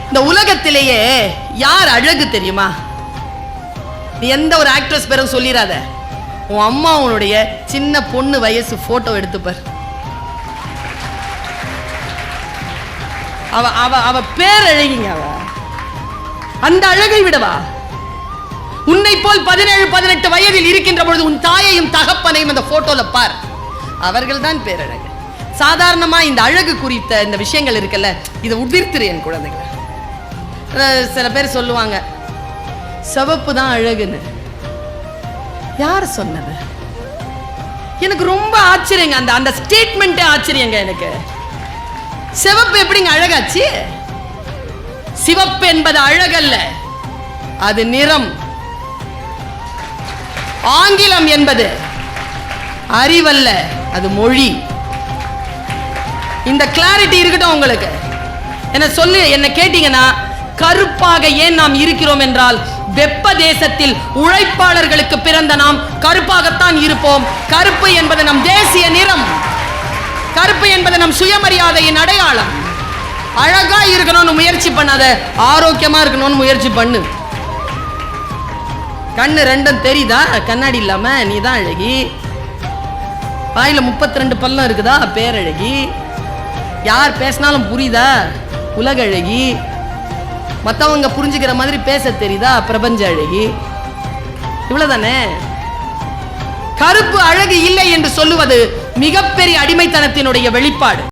இந்த உலகத்திலேயே யார் அழகு தெரியுமா? நீ எந்த ஒரு ஆக்ட்ரஸ் பேரும் சொல்லிடாத. உன் அம்மா உன்னுடைய சின்ன பொண்ணு வயசு போட்டோ எடுத்துப்பார். அவ அவ அவ பேர் அழகிங்க. அவ அந்த அழகை விடவா? உன்னை போல் 17-18 வயதில் இருக்கின்ற பொழுது உன் தாயையும் தகப்பனையும் அந்த போட்டோல பார். அவர்கள் தான் பேரழகு. சாதாரணமா இந்த அழகு குறித்த இந்த விஷயங்கள் இருக்குல்ல, இதை உதிர்த்துரு என் குழந்தைகளை. சில பேர் சொல்லுவாங்க சிவப்பு தான் அழகுன்னு. யார் சொன்னது? எனக்கு ரொம்ப ஆச்சரியங்க. அந்த அந்த ஸ்டேட்மெண்டே ஆச்சரியங்க எனக்கு. சிவப்பு எப்படிங்க அழகாச்சு? சிவப்பு என்பது அழகல்ல, அது நிறம். ஆங்கிலம் என்பது அறிவல்ல, அது மொழி. இந்த கிளாரிட்டி இருக்கட்டும் உங்களுக்கு. என்ன கேட்டீங்கன்னா, கருப்பாக ஏன் நாம் இருக்கிறோம் என்றால், வெப்ப தேசத்தில் உழைப்பாளர்களுக்கு பிறந்த நாம் கருப்பாகத்தான் இருப்போம். கருப்பு என்பது நம் தேசிய நிறம். கருப்பு என்பது நம் சுயமரியாதையின் அடையாளம். அழகா இருக்கணும்னு முயற்சி பண்ணாத, ஆரோக்கியமா இருக்கணும்னு முயற்சி பண்ணு. கண்ணு ரெண்டும் தெரியுதா? கண்ணாடி இல்லாம நீ தான் அழகி. வாயில 32 பல்லம் இருக்குதா? பேரழகி. யார் பேசினாலும் புரியுதா? உலக அழகி. மற்றவங்க புரிஞ்சுக்கிற மாதிரி பேச தெரியுதா? பிரபஞ்ச அழகி. இவ்வளவுதானே. கருப்பு அழகு இல்லை என்று சொல்லுவது மிகப்பெரிய அடிமைத்தனத்தினுடைய வெளிப்பாடு.